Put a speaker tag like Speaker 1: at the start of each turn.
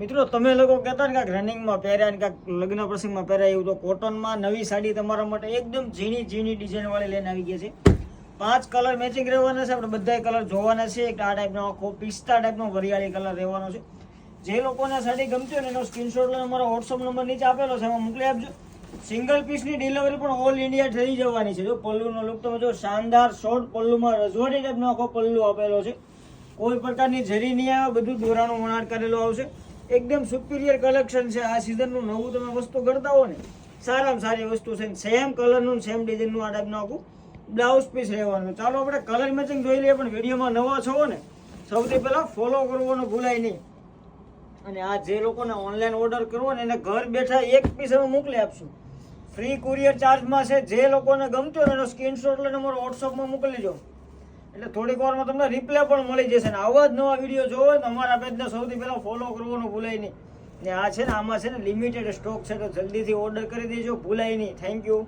Speaker 1: મિત્રો તમે લોકો કહેતા ને કાંઈક રનિંગમાં પહેર્યા ને કાંઈક લગ્ન પ્રસંગમાં પહેર્યા એવું, તો કોટનમાં નવી સાડી તમારા માટે એકદમ ઝીણી ઝીણી ડિઝાઇનવાળી લઈને આવી ગયા છે. 5 કલર મેચિંગ રહેવાના છે. આપણે બધા કલર જોવાના છે. એક આ ટાઈપનો આખો પિસ્તા ટાઈપનો વરિયાળી કલર રહેવાનો છે. જે લોકોને સાડી ગમતી હોય ને એનો સ્ક્રીનશોટ લઈને અમારો વોટ્સઅપ નંબર નીચે આપેલો છે, એમાં મોકલી આપજો. સિંગલ પીસની ડિલિવરી પણ ઓલ ઇન્ડિયા થઈ જવાની છે. જો પલ્લુનો લુક તમે જો, શાનદાર શોર્ટ પલ્લુમાં રજવાડી ટાઈપનો આખો પલ્લુ આપેલો છે. કોઈ પ્રકારની જરી નહીં આવે, બધું દોરાનું વણાટ કરેલું આવશે. એકદમ સુપિરિયર કલેક્શન છે. આ સિઝનનું નવું તમે વસ્તુ કરતા હો ને, સારામાં સારી વસ્તુ છે. સેમ કલરનું સેમ ડિઝાઇનનું આ ટાઈપનું આખું બ્લાઉઝ પીસ રહેવાનું. ચાલો આપણે કલર મેચિંગ જોઈ લઈએ. પણ વિડીયોમાં નવા છો ને, સૌથી પહેલાં ફોલો કરવાનું ભૂલાય નહીં. અને આ જે લોકોને ઓનલાઈન ઓર્ડર કરવો ને એને ઘર બેઠા એક પીસ અમે મોકલી આપશું. ફ્રી કુરિયર ચાર્જમાં છે. જે લોકોને ગમતો હોય એનો સ્ક્રીનશોટ લઈને અમારો વોટ્સઅપમાં મોકલી દો, એટલે થોડીક વારમાં તમને રિપ્લાય પણ મળી જશે. ને આવા જ નવા વિડીયો જોવો ને અમારા પેજને સૌથી પહેલાં ફોલો કરવાનું ભૂલાય નહીં. ને આ છે ને, આમાં છે ને લિમિટેડ સ્ટોક છે, તો જલ્દીથી ઓર્ડર કરી દેજો, ભૂલાય નહીં. Thank you.